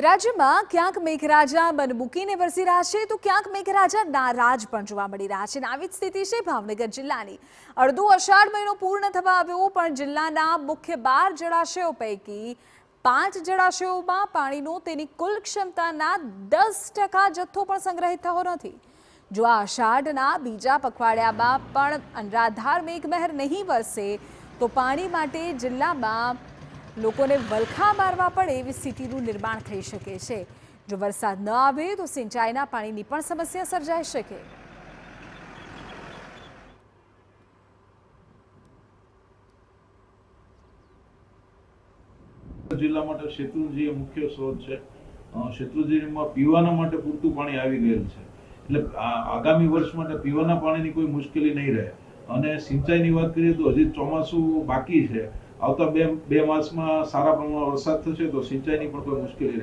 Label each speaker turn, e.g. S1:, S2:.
S1: રાજ્યમાં ક્યાંક મેઘરાજા મન મૂકીને વરસી રહ્યા છે તો ક્યાંક મેઘરાજા નારાજ પણ જોવા મળી રહ્યા છે. આવી જ સ્થિતિ છે ભાવનગર જિલ્લાની. અડધો અષાઢ મહિનો પૂર્ણ થવા આવ્યો પણ જિલ્લાના મુખ્ય 12 જળાશયો પૈકી 5 જળાશયોમાં પાણીનો તેની કુલ ક્ષમતાના 10% જથ્થો પણ સંગ્રહિત થયો નથી. જો આ અષાઢના બીજા પખવાડિયામાં પણ અનરાધાર મેઘમહેર નહીં વરસે તો પાણી માટે જિલ્લામાં લોકોને વલખા મારવા પડે એવી સ્થિતિનું નિર્માણ થઈ શકે છે. જો વરસાદ ન આવે તો સિંચાઈના પાણીની પણ સમસ્યા સર્જાઈ શકે.
S2: જિલ્લા માટે શેત્રુંજી એ મુખ્ય સ્ત્રોત છે. શેત્રુંજીમાં પીવાના માટે પૂરતું પાણી આવી ગયેલ છે, એટલે આગામી વર્ષ માટે પીવાના પાણીની કોઈ મુશ્કેલી નહીં રહે. અને સિંચાઈની વાત કરીએ તો હજી ચોમાસું બાકી છે. આવતા બે માસમાં સારા પ્રમાણમાં વરસાદ થશે તો સિંચાઈની પણ કોઈ મુશ્કેલી રહે